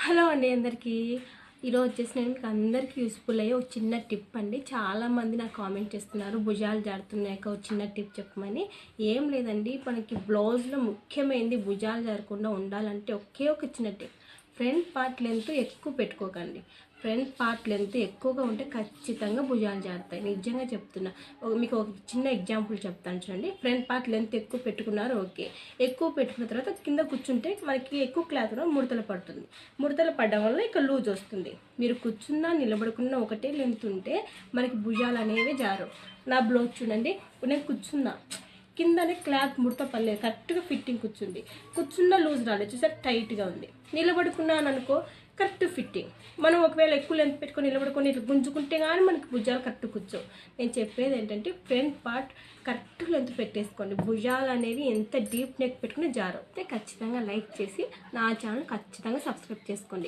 Hello అండి అందరికీ. ఈరోజు వచ్చేసి నేను మీకు అందరికీ యూస్ఫుల్ అయ్యే ఒక చిన్న టిప్ అండి. చాలామంది నాకు కామెంట్ చేస్తున్నారు భుజాలు జారుతున్నాక ఒక చిన్న టిప్ చెప్పమని. ఏం లేదండి, మనకి బ్లౌజ్లో ముఖ్యమైనది భుజాలు జారకుండా ఉండాలంటే ఒకే ఒక చిన్న టిప్. ఫ్రంట్ పార్ట్ లెంత్ ఎక్కువ పెట్టుకోకండి. ఫ్రంట్ పార్ట్ లెంత్ ఎక్కువగా ఉంటే ఖచ్చితంగా భుజాలు జారుతాయి. నిజంగా చెప్తున్నా. మీకు ఒక చిన్న ఎగ్జాంపుల్ చెప్తాను చూడండి. ఫ్రంట్ పార్ట్ లెంత్ ఎక్కువ పెట్టుకున్నారు, ఓకే. ఎక్కువ పెట్టుకున్న తర్వాత కింద కూర్చుంటే మనకి ఎక్కువ క్లాత్లో ముడతలు పడుతుంది. ముడతలు పడడం వల్ల ఇక లూజ్ వస్తుంది. మీరు కూర్చున్నా నిలబడుకున్న ఒకటే లెంత్ ఉంటే మనకి భుజాలు అనేవి జారు. నా బ్లౌజ్ చూడండి, నేను కూర్చున్నా, కిందనే క్లాత్ ముడత పడలేదు, కరెక్ట్గా ఫిట్టింగ్ కూర్చున్న లూజ్ రాలేదు, చూసారు టైట్గా ఉంది. నిలబడుకున్నాను అనుకో, కరెక్ట్ ఫిట్టింగ్. మనం ఒకవేళ ఎక్కువ లెంత్ పెట్టుకొని నిలబడుకొని ఇట్లా గుంజుకుంటే కానీ మనకి భుజాలు కరెక్ట్ కూర్చో. నేను చెప్పేది ఏంటంటే ఫ్రంట్ పార్ట్ కరెక్ట్ లెంత్ పెట్టేసుకోండి. భుజాలు అనేవి ఎంత డీప్ నెక్ పెట్టుకుని జారు. ఖచ్చితంగా లైక్ చేసి నా ఛానల్ ఖచ్చితంగా సబ్స్క్రైబ్ చేసుకోండి.